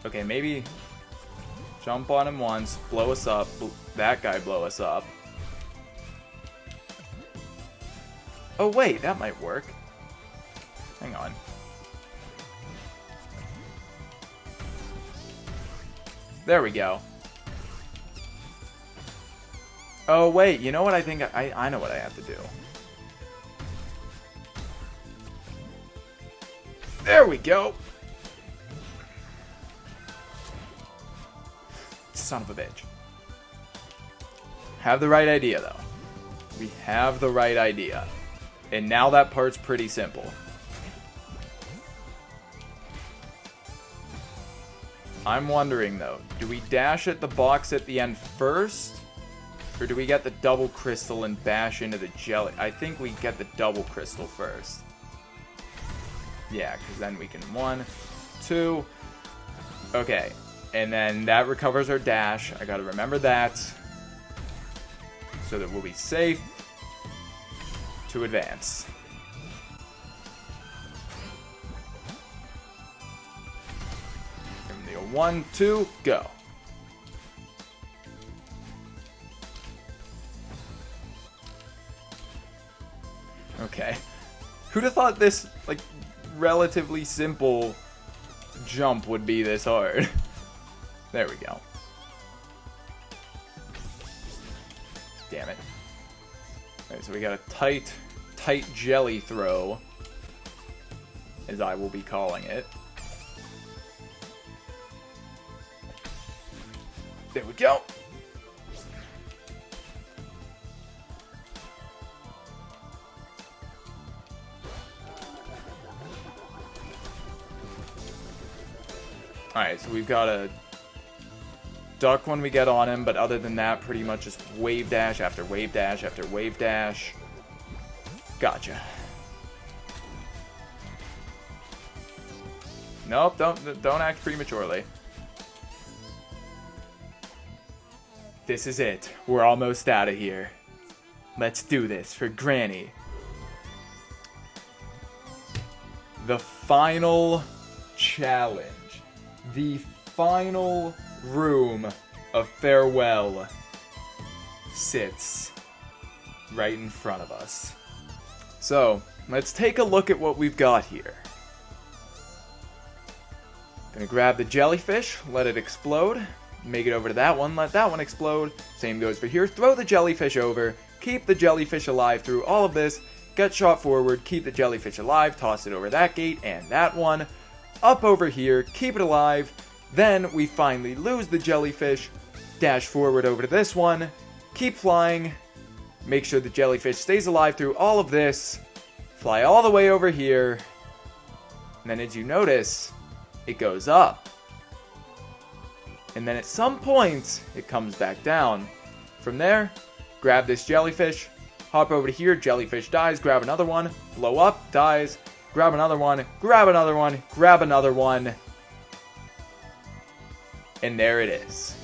Okay, maybe jump on him once, blow us up, that guy blow us up. Oh wait, that might work. Hang on. There we go. Oh wait, you know what I think? I know what I have to do. There we go. Son of a bitch. Have the right idea though. We have the right idea. And now that part's pretty simple. I'm wondering though, do we dash at the box at the end first? Or do we get the double crystal and bash into the jelly? I think we get the double crystal first. Yeah, because then we can 1, 2. Okay, and then that recovers our dash. I gotta remember that. So that we'll be safe to advance. And the 1, 2, go. Okay. Who'd have thought this, like, relatively simple jump would be this hard? There we go. Damn it. Alright, so we got a tight jelly throw, as I will be calling it. There we go. Alright, so we've got a duck when we get on him, but other than that, pretty much just wave dash after wave dash after wave dash. Gotcha. Nope, don't act prematurely. This is it. We're almost out of here. Let's do this for Granny. The final challenge. The final room of farewell sits right in front of us. So, let's take a look at what we've got here. Gonna grab the jellyfish, let it explode, make it over to that one, let that one explode. Same goes for here. Throw the jellyfish over, keep the jellyfish alive through all of this, get shot forward, keep the jellyfish alive, toss it over that gate and that one. Up over here, keep it alive, then we finally lose the jellyfish, dash forward over to this one, keep flying, make sure the jellyfish stays alive through all of this, fly all the way over here, and then as you notice, it goes up. And then at some point, it comes back down. From there, grab this jellyfish, hop over to here, jellyfish dies, grab another one, blow up, dies, grab another one, grab another one, grab another one. And there it is.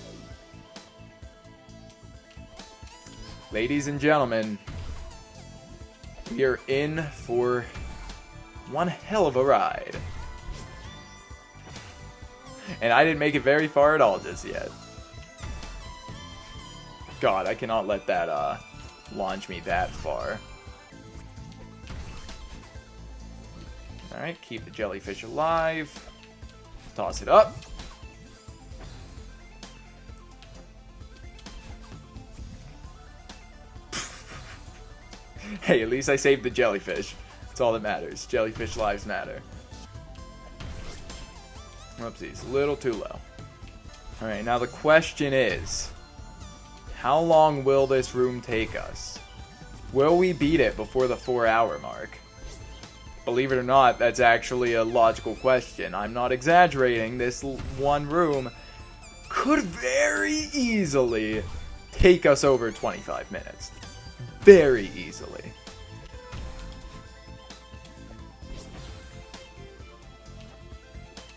Ladies and gentlemen, we are in for one hell of a ride. And I didn't make it very far at all just yet. God, I cannot let that launch me that far. Alright, keep the jellyfish alive. Toss it up. Hey, at least I saved the jellyfish. That's all that matters. Jellyfish lives matter. Whoopsies, a little too low. Alright, now the question is, how long will this room take us? Will we beat it before the 4-hour mark? Believe it or not, that's actually a logical question. I'm not exaggerating. This one room could very easily take us over 25 minutes. Very easily.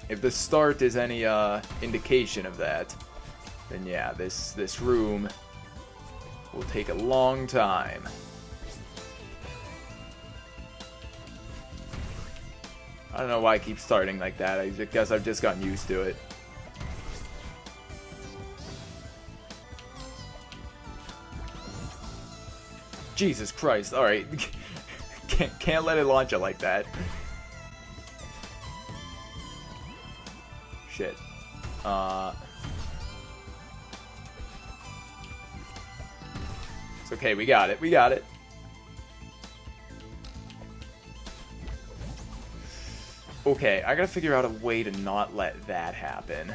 If the start is any indication of that, then yeah, this room will take a long time. I don't know why I keep starting like that. I guess I've just gotten used to it. Jesus Christ. Alright. Can't let it launch it like that. Shit. It's okay, we got it. We got it. Okay, I gotta figure out a way to not let that happen.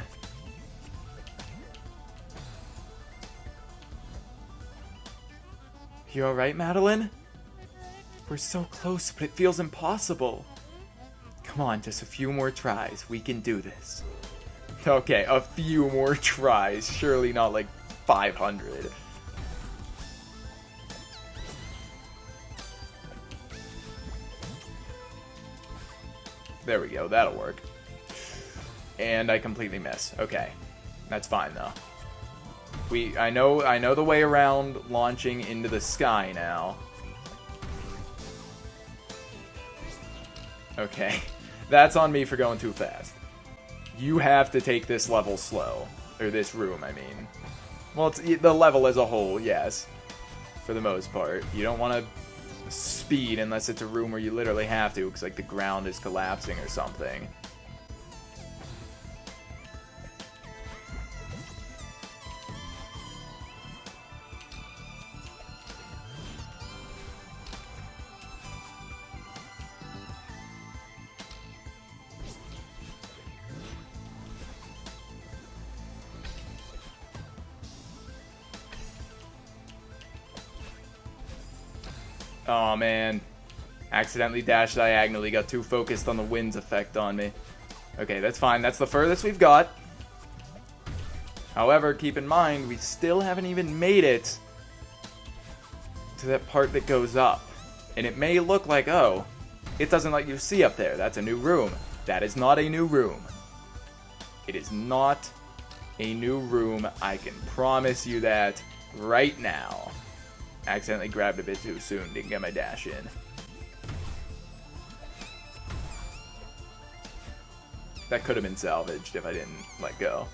You alright, Madeline? We're so close, but it feels impossible. Come on, just a few more tries. We can do this. Okay, a few more tries. Surely not like 500. There we go, that'll work. And I completely miss. Okay. That's fine though. I know the way around launching into the sky now. Okay. That's on me for going too fast. You have to take this level slow. Or this room, I mean. Well, it's the level as a whole, yes. For the most part. You don't want to speed unless it's a room where you literally have to, because like the ground is collapsing or something. Oh man, accidentally dashed diagonally, got too focused on the wind's effect on me. Okay, that's fine, that's the furthest we've got. However, keep in mind, we still haven't even made it to that part that goes up. And it may look like, oh, it doesn't let you see up there, that's a new room. That is not a new room. It is not a new room, I can promise you that right now. Accidentally grabbed a bit too soon, didn't get my dash in. That could have been salvaged if I didn't let go.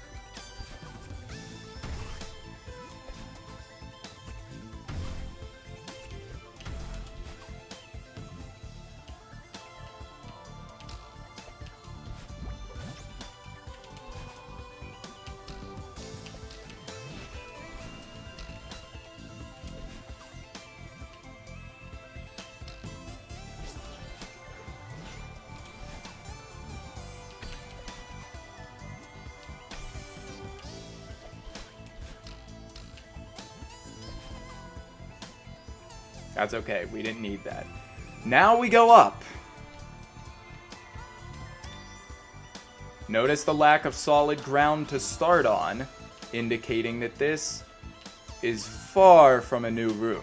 That's okay, we didn't need that. Now we go up. Notice the lack of solid ground to start on, indicating that this is far from a new room.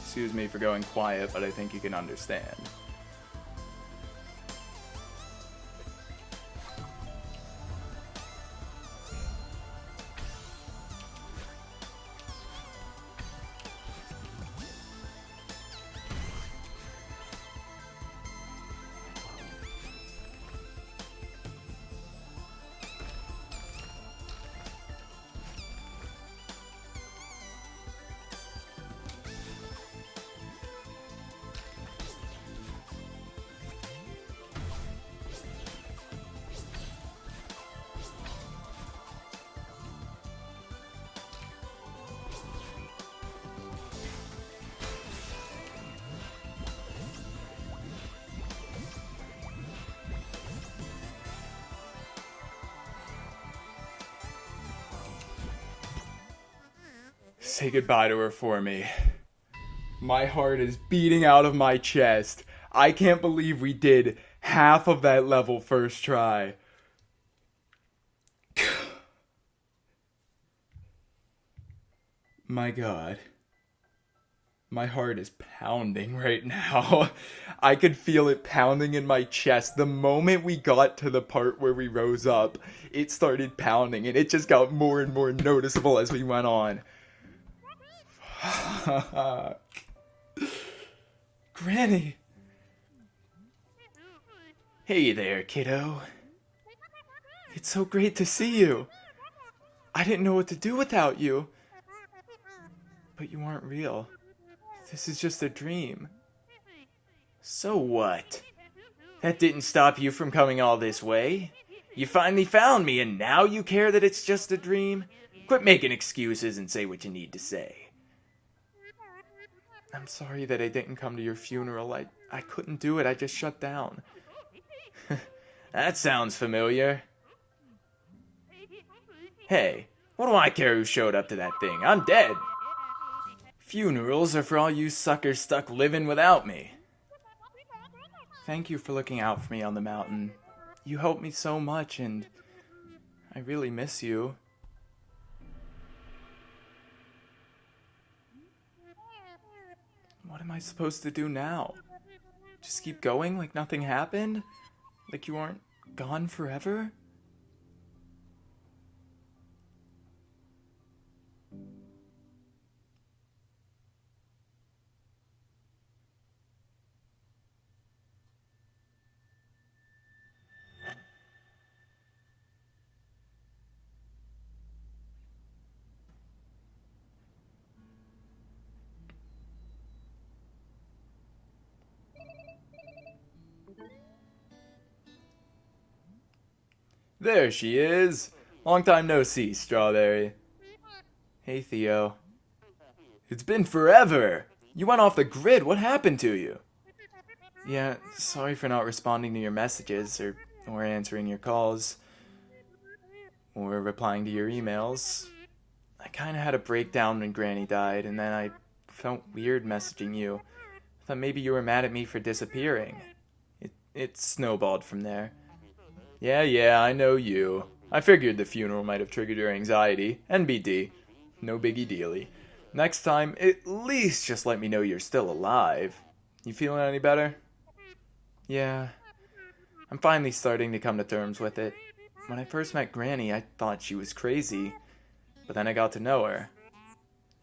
Excuse me for going quiet, but I think you can understand. Say goodbye to her for me. My heart is beating out of my chest. I can't believe we did half of that level first try. My God. My heart is pounding right now. I could feel it pounding in my chest. The moment we got to the part where we rose up, it started pounding, and it just got more and more noticeable as we went on. Granny! Hey there, kiddo. It's so great to see you. I didn't know what to do without you. But you aren't real. This is just a dream. So what? That didn't stop you from coming all this way. You finally found me, and now you care that it's just a dream? Quit making excuses and say what you need to say. I'm sorry that I didn't come to your funeral. I couldn't do it. I just shut down. That sounds familiar. Hey, what do I care who showed up to that thing? I'm dead. Funerals are for all you suckers stuck living without me. Thank you for looking out for me on the mountain. You helped me so much, and I really miss you. What am I supposed to do now? Just keep going like nothing happened? Like you aren't gone forever? There she is. Long time no see, Strawberry. Hey, Theo. It's been forever. You went off the grid. What happened to you? Yeah, sorry for not responding to your messages or answering your calls or replying to your emails. I kind of had a breakdown when Granny died, and then I felt weird messaging you. I thought maybe you were mad at me for disappearing. It snowballed from there. Yeah, I know you. I figured the funeral might have triggered your anxiety. NBD. No biggie dealy. Next time, at least just let me know you're still alive. You feeling any better? Yeah. I'm finally starting to come to terms with it. When I first met Granny, I thought she was crazy. But then I got to know her.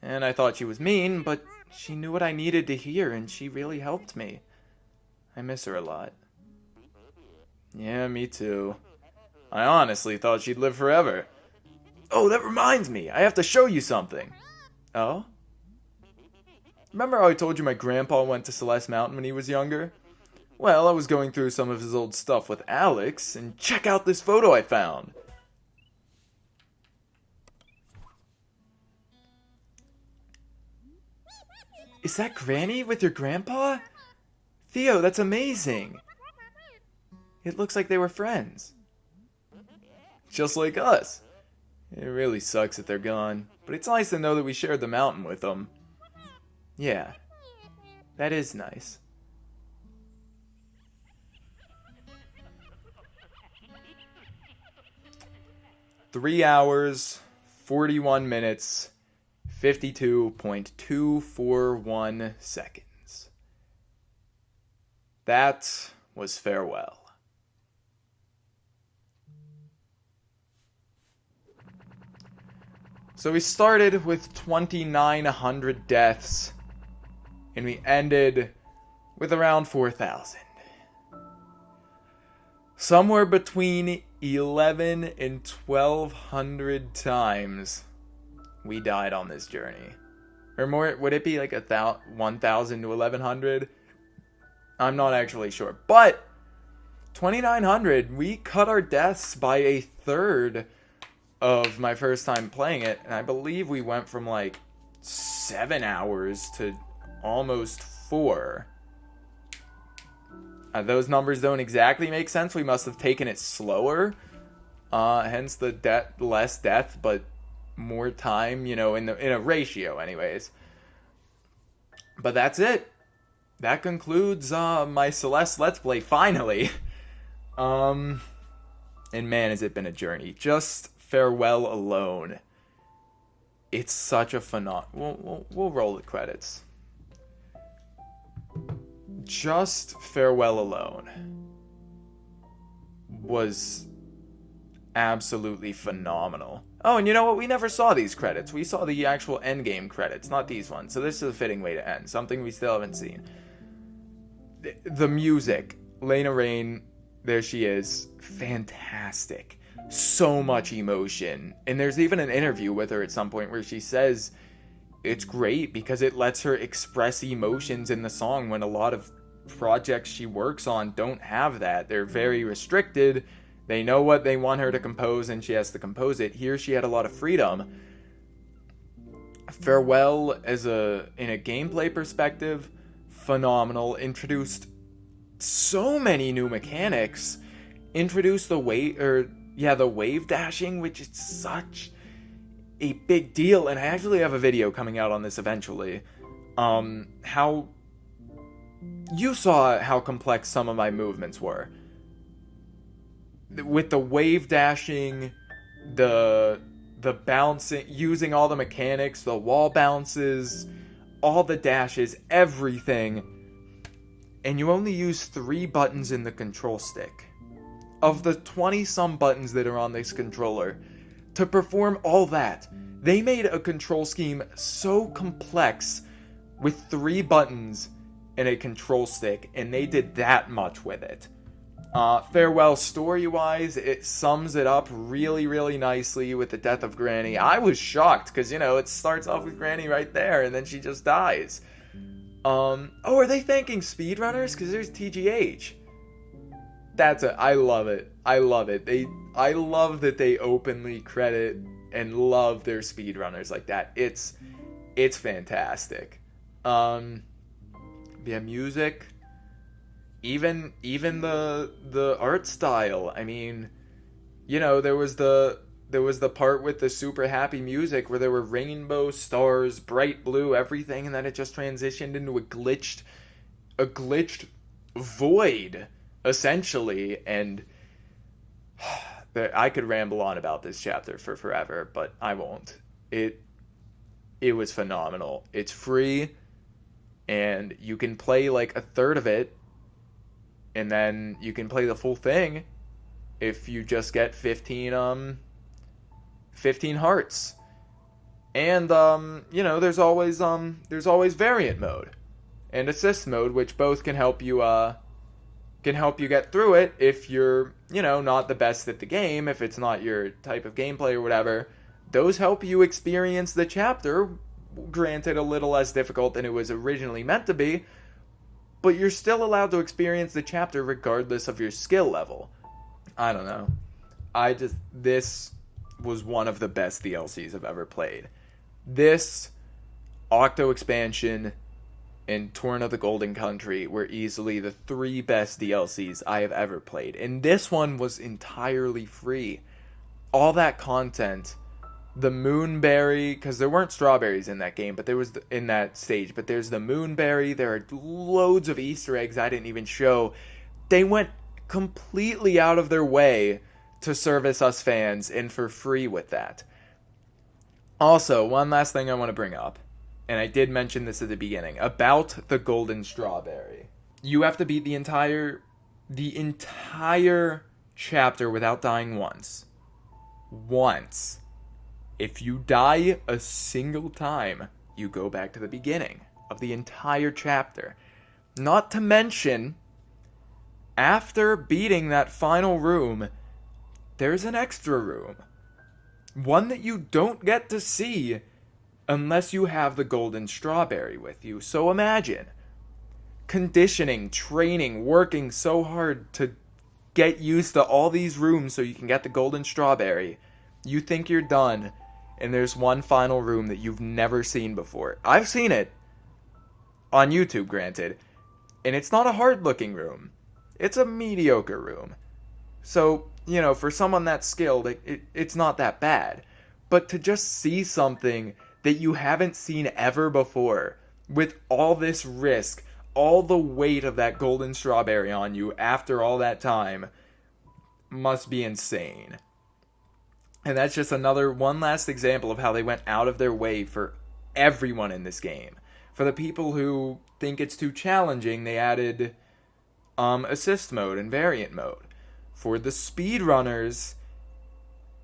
And I thought she was mean, but she knew what I needed to hear, and she really helped me. I miss her a lot. Yeah, me too. I honestly thought she'd live forever. Oh, that reminds me. I have to show you something. Oh? Remember how I told you my grandpa went to Celeste Mountain when he was younger? Well, I was going through some of his old stuff with Alex, and check out this photo I found. Is that Granny with your grandpa? Theo, that's amazing. It looks like they were friends. Just like us. It really sucks that they're gone, but it's nice to know that we shared the mountain with them. Yeah, that is nice. Three hours, 41 minutes, 52.241 seconds. That was farewell. So we started with 2,900 deaths, and we ended with around 4,000. Somewhere between 11 and 1,200 times we died on this journey. Or more, would it be like 1,000 to 1,100? I'm not actually sure. But 2,900, we cut our deaths by a third of my first time playing it, and I believe we went from like 7 hours to almost 4. Those numbers don't exactly make sense. We must have taken it slower, hence the less death, but more time, in a ratio, anyways. But that's it. That concludes my Celeste Let's Play. Finally, and man, has it been a journey. Just farewell alone. It's such a we'll roll the credits. just Farewell alone was absolutely phenomenal. Oh, and you know what? We never saw these credits. We saw the actual endgame credits, not these ones. So this is a fitting way to end. Something we still haven't seen. The music. Lena Raine, there she is. Fantastic. So much emotion. And there's even an interview with her at some point where she says it's great because it lets her express emotions in the song when a lot of projects she works on don't have that. They're very restricted. They know what they want her to compose and she has to compose it. Here she had a lot of freedom. Farewell in a gameplay perspective, phenomenal. Introduced so many new mechanics. Introduced the wave dashing, which is such a big deal. And I actually have a video coming out on this eventually. How you saw how complex some of my movements were. With the wave dashing, the bouncing, using all the mechanics, the wall bounces, all the dashes, everything. And you only use 3 buttons in the control stick. Of the 20-some buttons that are on this controller, to perform all that, they made a control scheme so complex with 3 buttons and a control stick, and they did that much with it. Farewell, story-wise, it sums it up really, really nicely with the death of Granny. I was shocked, because, it starts off with Granny right there, and then she just dies. Are they thanking speedrunners? Because there's TGH. I love it. I love it. I love that they openly credit and love their speedrunners like that. It's fantastic. Music. Even the art style. I mean, there was the part with the super happy music where there were rainbow stars, bright blue, everything, and then it just transitioned into a glitched void, essentially. And I could ramble on about this chapter for forever, but I won't. It was phenomenal. It's free, and you can play like a third of it, and then you can play the full thing if you just get 15 hearts. And there's always variant mode and assist mode, which both can help you get through it if you're not the best at the game, if it's not your type of gameplay or whatever. Those help you experience the chapter, granted a little less difficult than it was originally meant to be, but you're still allowed to experience the chapter regardless of your skill level. I don't know. This was one of the best DLCs I've ever played. This, Octo Expansion, and Torn of the Golden Country were easily the 3 best DLCs I have ever played. And this one was entirely free. All that content, the Moonberry, because there weren't strawberries in that game, but there was in that stage, but there's the Moonberry, there are loads of Easter eggs I didn't even show. They went completely out of their way to service us fans, and for free with that. Also, one last thing I want to bring up, and I did mention this at the beginning, about the Golden Strawberry. You have to beat the entire chapter without dying once. Once. If you die a single time, you go back to the beginning of the entire chapter. Not to mention, after beating that final room, there's an extra room. One that you don't get to see unless you have the Golden Strawberry with you. So imagine conditioning, training, working so hard to get used to all these rooms so you can get the Golden Strawberry. You think you're done, and there's one final room that you've never seen before. I've seen it on YouTube, granted, and it's not a hard-looking room. It's a mediocre room. So, for someone that skilled, it's not that bad. But to just see something that you haven't seen ever before, with all this risk, all the weight of that Golden Strawberry on you after all that time, must be insane. And that's just one last example of how they went out of their way for everyone in this game. For the people who think it's too challenging, they added assist mode and variant mode. For the speedrunners,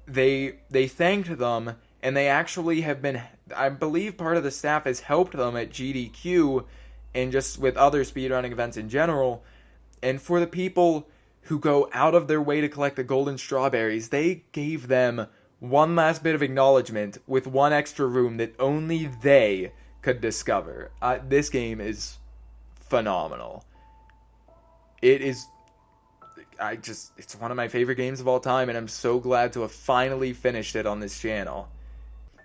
they thanked them, and they actually have been, I believe part of the staff has helped them at GDQ and just with other speedrunning events in general. And for the people who go out of their way to collect the golden strawberries, they gave them one last bit of acknowledgement with one extra room that only they could discover. This game is phenomenal. It's one of my favorite games of all time, and I'm so glad to have finally finished it on this channel.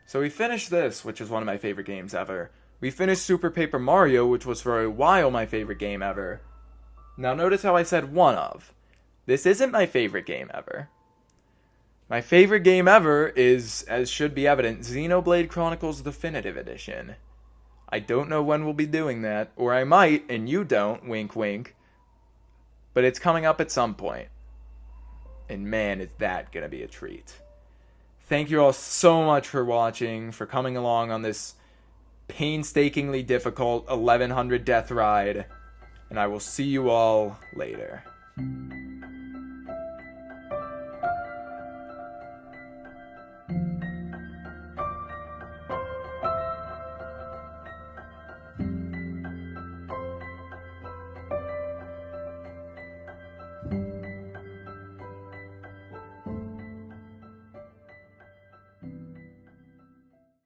So we finished this, which is one of my favorite games ever. We finished Super Paper Mario, which was for a while my favorite game ever. Now notice how I said one of. This isn't my favorite game ever. My favorite game ever is, as should be evident, Xenoblade Chronicles Definitive Edition. I don't know when we'll be doing that, or I might, and you don't, wink wink. But it's coming up at some point. And man, is that gonna be a treat. Thank you all so much for watching, for coming along on this painstakingly difficult 1100 death ride. And I will see you all later.